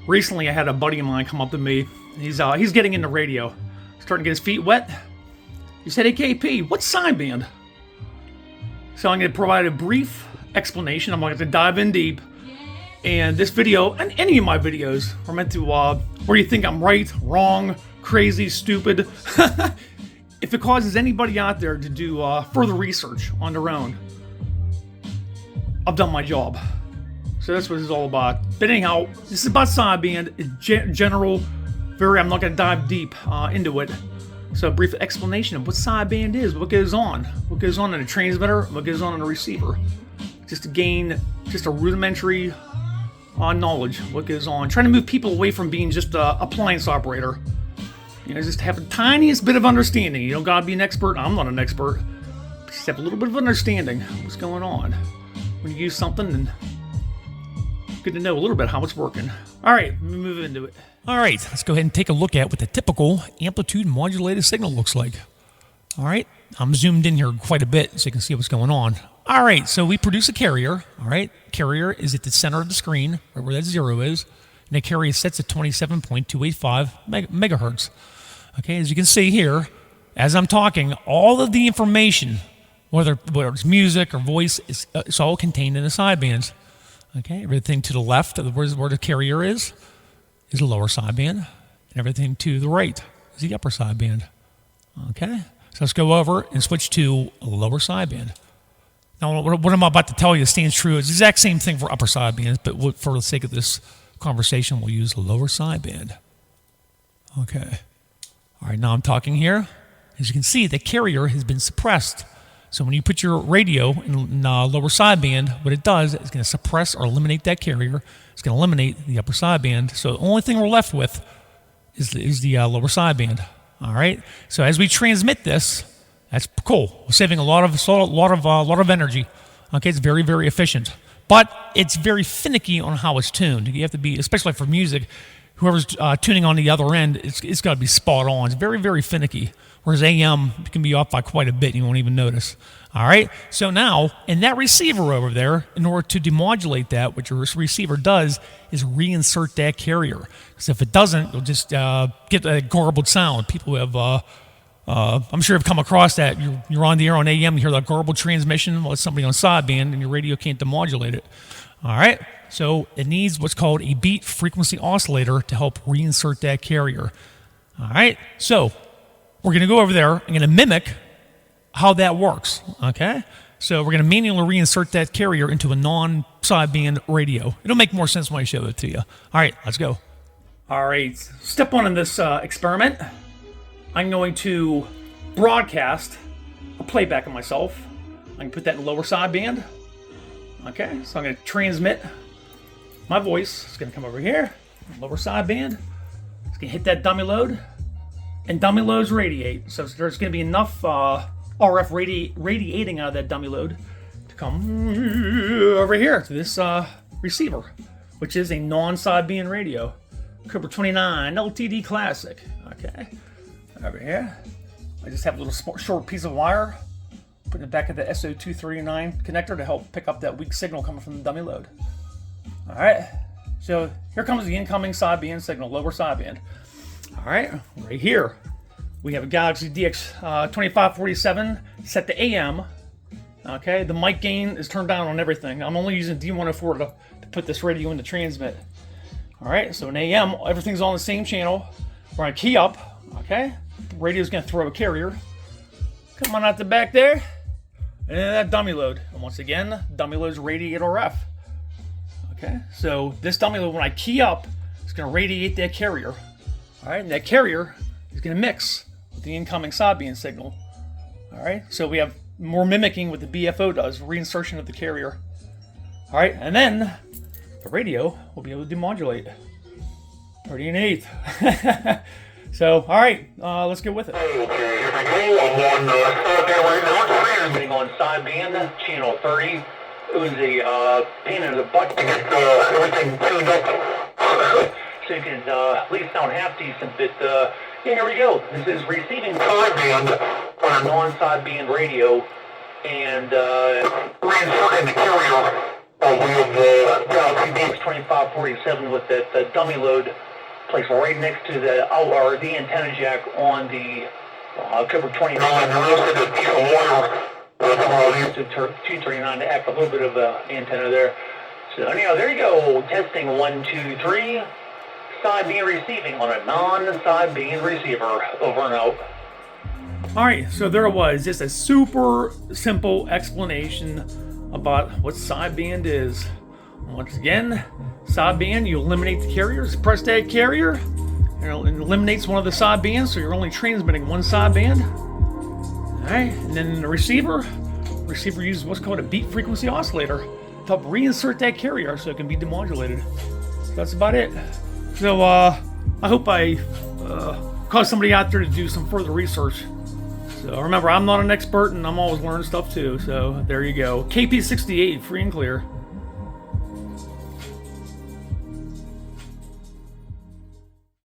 recently I had a buddy of mine come up to me. He's getting into radio, starting to get his feet wet. He said, "Hey KP, what's sideband?" So I'm going to provide a brief explanation. I'm going to dive in deep. And this video, and any of my videos, are meant to, where you think I'm right, wrong, crazy, stupid. If it causes anybody out there to do further research on their own, I've done my job. So that's what this is all about. But anyhow, this is about sideband, general, I'm not going to dive deep into it. So a brief explanation of what sideband is, what goes on in a transmitter, what goes on in a receiver. Just to gain just a rudimentary knowledge of what goes on. Trying to move people away from being just a appliance operator. You know, just have the tiniest bit of understanding. You don't gotta be an expert. I'm not an expert. Just have a little bit of understanding of what's going on when you use something, and good to know a little bit how it's working. All right, let me move into it. All right, let's go ahead and take a look at what the typical amplitude modulated signal looks like. All right, I'm zoomed in here quite a bit so you can see what's going on. All right, so we produce a carrier. All right, carrier is at the center of the screen, right where that 0 is, and the carrier sets at 27.285 megahertz. Okay, as you can see here, as I'm talking, all of the information, whether it's music or voice, it's all contained in the sidebands. Okay, everything to the left of where the carrier is the lower sideband, and everything to the right is the upper sideband. Okay, so let's go over and switch to a lower sideband. Now, what I'm about to tell you stands true. It's the exact same thing for upper sidebands, but for the sake of this conversation, we'll use the lower sideband. Okay. All right, now I'm talking here. As you can see, the carrier has been suppressed. So when you put your radio in lower sideband, what it does is going to suppress or eliminate that carrier. It's going to eliminate the upper sideband. So the only thing we're left with is the lower sideband. All right. So as we transmit this, that's cool. We're saving a lot of energy. Okay, it's very, very efficient, but it's very finicky on how it's tuned. You have to be, especially for music, whoever's tuning on the other end, it's got to be spot on. It's very, very finicky. Whereas AM can be off by quite a bit, and you won't even notice. All right. So now, in that receiver over there, in order to demodulate that, what your receiver does is reinsert that carrier. Because if it doesn't, you'll just get a garbled sound. People have, I'm sure you've come across that. You're on the air on AM, you hear that garbled transmission. Well, it's somebody on sideband, and your radio can't demodulate it. All right. So it needs what's called a beat frequency oscillator to help reinsert that carrier. All right. So we're going to go over there. I'm going to mimic how that works. Okay. So we're going to manually reinsert that carrier into a non-sideband radio. It'll make more sense when I show it to you. All right. Let's go. All right. Step one in this experiment. I'm going to broadcast a playback of myself. I can put that in lower sideband. Okay, so I'm going to transmit my voice. It's going to come over here, lower sideband. It's going to hit that dummy load, and dummy loads radiate. So there's going to be enough RF radiating out of that dummy load to come over here to this receiver, which is a non-sideband radio. Cobra 29 LTD Classic. Okay. Over here, I just have a little short piece of wire, putting it back at the SO239 connector to help pick up that weak signal coming from the dummy load. All right, so here comes the incoming sideband signal, lower sideband. All right, right here, we have a Galaxy DX2547 set to AM. Okay, the mic gain is turned down on everything. I'm only using D104 to put this radio in to transmit. All right, so in AM, everything's on the same channel. We're gonna key up, okay? Radio's gonna throw a carrier. Come on out the back there. And that dummy load. And once again, dummy loads radiate RF. Okay, so this dummy load, when I key up, it's gonna radiate that carrier. All right, and that carrier is gonna mix with the incoming sideband signal. All right, so we have more mimicking what the BFO does, reinsertion of the carrier. All right, and then the radio will be able to demodulate. Pretty neat. So, all right, let's get with it. Transmitting on sideband, channel 30. It was a pain in the butt to get everything tuned up. So you can at least sound half decent, but yeah, here we go. This is receiving sideband on a non-sideband radio, and reinserting the carrier with Galaxy DX2547 with that dummy load placed right next to the antenna jack on the October 29. To 239 to act a little bit of antenna there. So anyhow, there you go. Testing 1, 2, 3. Sideband receiving on a non-sideband receiver. Over and out. Alright, so there it was. Just a super simple explanation about what sideband is. Once again, sideband, you eliminate the carriers. Press that carrier, and it eliminates one of the sidebands, so you're only transmitting one sideband. Alright, and then the receiver uses what's called a beat frequency oscillator to help reinsert that carrier so it can be demodulated. So that's about it. So I hope I caused somebody out there to do some further research. So remember, I'm not an expert and I'm always learning stuff too. So there you go. KP68, free and clear.